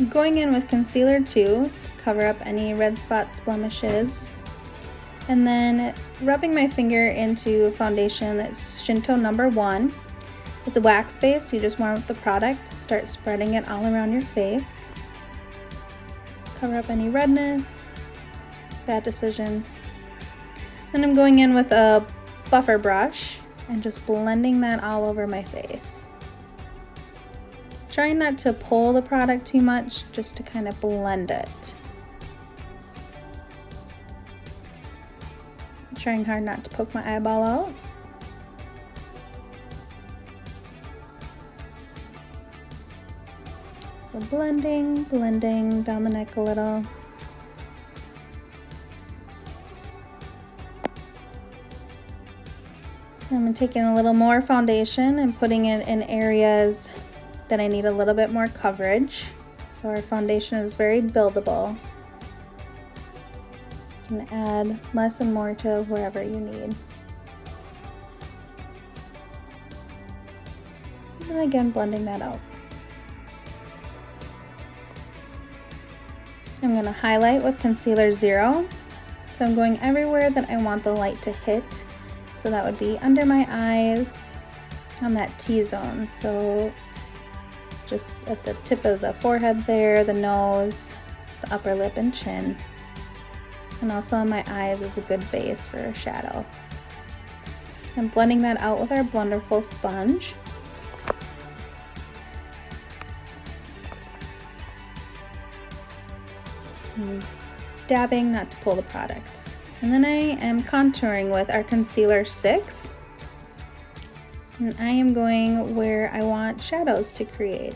I'm going in with concealer 2 to cover up any red spots, blemishes, and then rubbing my finger into foundation that's Shinto number 1. It's a wax base, you just warm up the product, start spreading it all around your face. Cover up any redness, bad decisions. Then I'm going in with a buffer brush and just blending that all over my face. Trying not to pull the product too much, just to kind of blend it. Trying hard not to poke my eyeball out. So blending down the neck a little. I'm taking a little more foundation and putting it in areas that I need a little bit more coverage. So our foundation is very buildable. You can add less and more to wherever you need. And again, blending that out. I'm going to highlight with concealer 0. So I'm going everywhere that I want the light to hit. So that would be under my eyes, on that T-zone. So just at the tip of the forehead there, the nose, the upper lip and chin. And also on my eyes is a good base for a shadow. I'm blending that out with our Blunderful sponge. And dabbing not to pull the product. And then I am contouring with our concealer 6. And I am going where I want shadows to create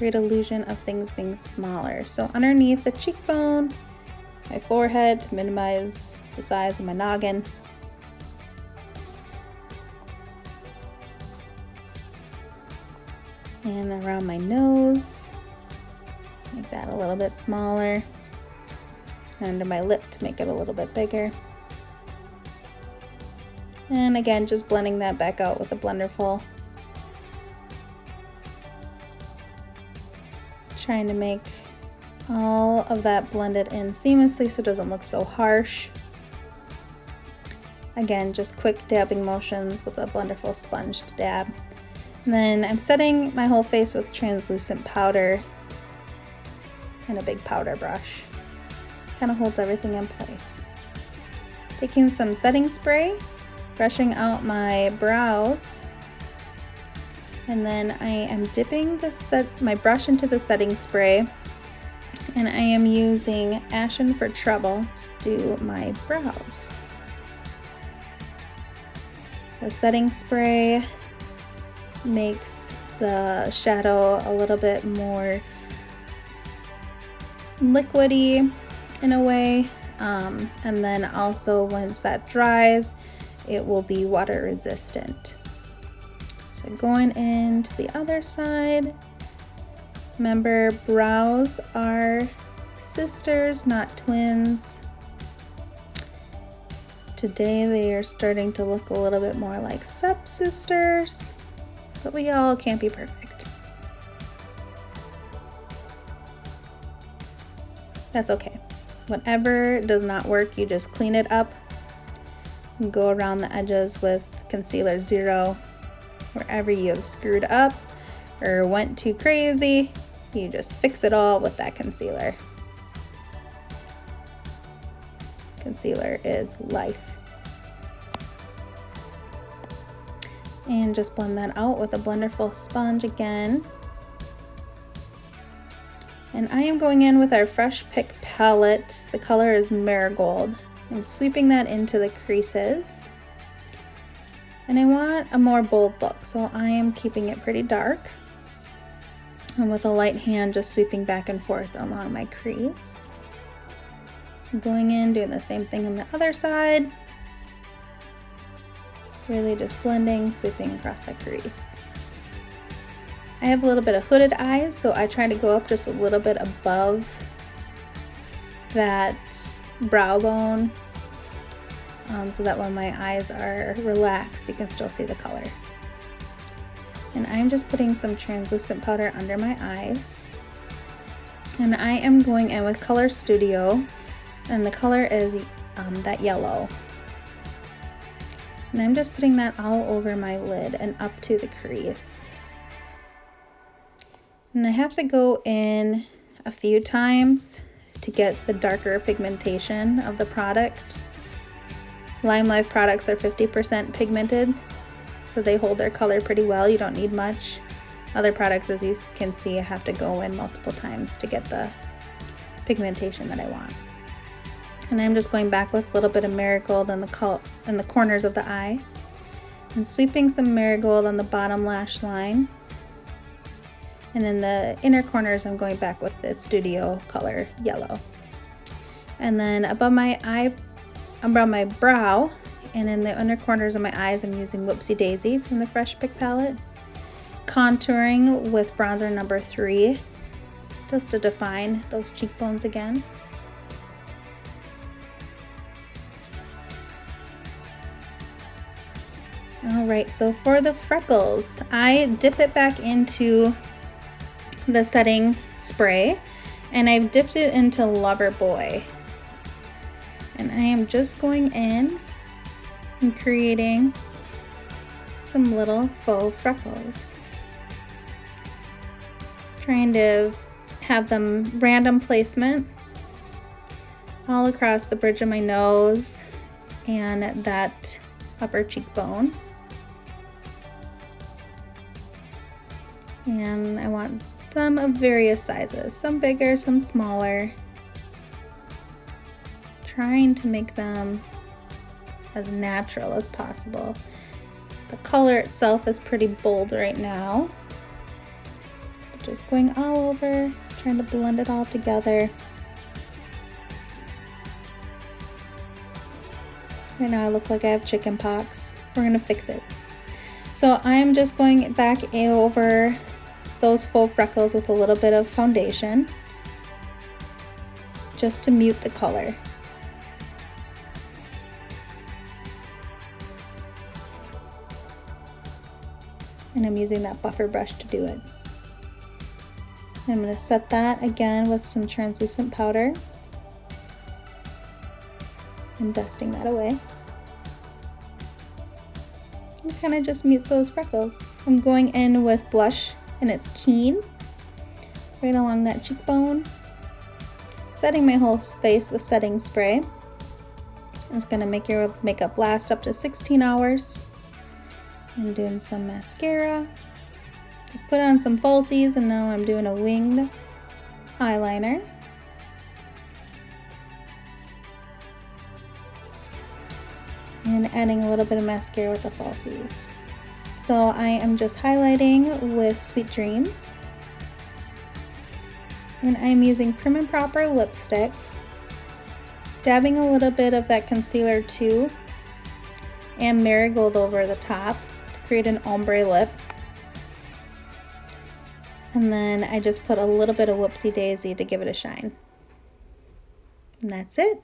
illusion of things being smaller. So underneath the cheekbone, my forehead to minimize the size of my noggin. And around my nose, make that a little bit smaller. And under my lip to make it a little bit bigger. And again, just blending that back out with a Blunderful. Trying to make all of that blended in seamlessly so it doesn't look so harsh. Again, just quick dabbing motions with a Blunderful sponge to dab. And then I'm setting my whole face with translucent powder and a big powder brush. Kind of holds everything in place. Taking some setting spray, brushing out my brows, and then I am dipping my brush into the setting spray, and I am using Ashin for Trouble to do my brows. The setting spray makes the shadow a little bit more liquidy in a way, and then also once that dries, it will be water resistant. So going into the other side, remember brows are sisters, not twins. Today they are starting to look a little bit more like stepsisters, but we all can't be perfect. That's okay. Whatever does not work, you just clean it up and go around the edges with concealer 0. Wherever you have screwed up or went too crazy, you just fix it all with that concealer. Concealer is life. And just blend that out with a Blunderful sponge again. And I am going in with our Fresh Pick palette. The color is Marigold. I'm sweeping that into the creases. And I want a more bold look, so I am keeping it pretty dark. And with a light hand, just sweeping back and forth along my crease. I'm going in, doing the same thing on the other side. Really just blending, sweeping across that crease. I have a little bit of hooded eyes, so I try to go up just a little bit above that brow bone, so that when my eyes are relaxed, you can still see the color. And I'm just putting some translucent powder under my eyes. And I am going in with Color Studio, and the color is that yellow. And I'm just putting that all over my lid and up to the crease. And I have to go in a few times to get the darker pigmentation of the product. LimeLife products are 50% pigmented, so they hold their color pretty well. You don't need much. Other products, as you can see, I have to go in multiple times to get the pigmentation that I want. And I'm just going back with a little bit of Marigold in the corners of the eye, and sweeping some Marigold on the bottom lash line. And in the inner corners, I'm going back with the Studio color yellow. And then above my brow, and in the inner corners of my eyes, I'm using Whoopsie Daisy from the Fresh Pick palette. Contouring with bronzer number 3, just to define those cheekbones again. Alright, so for the freckles, I dip it back into the setting spray, and I've dipped it into Lover Boy. And I am just going in and creating some little faux freckles. Trying to have them random placement all across the bridge of my nose and that upper cheekbone. And I want them of various sizes, some bigger, some smaller. Trying to make them as natural as possible. The color itself is pretty bold right now. But just going all over, trying to blend it all together. Right now I look like I have chicken pox. We're gonna fix it. So I'm just going back over those faux freckles with a little bit of foundation, just to mute the color. And I'm using that buffer brush to do it. I'm going to set that again with some translucent powder and dusting that away. And kind of just mutes those freckles. I'm going in with blush, and it's Keen, right along that cheekbone. Setting my whole face with setting spray. It's going to make your makeup last up to 16 hours. I'm doing some mascara. I put on some falsies, and now I'm doing a winged eyeliner. And adding a little bit of mascara with the falsies. So I am just highlighting with Sweet Dreams. And I'm using Prim and Proper lipstick. Dabbing a little bit of that concealer too. And Marigold over the top to create an ombre lip. And then I just put a little bit of Whoopsie Daisy to give it a shine. And that's it.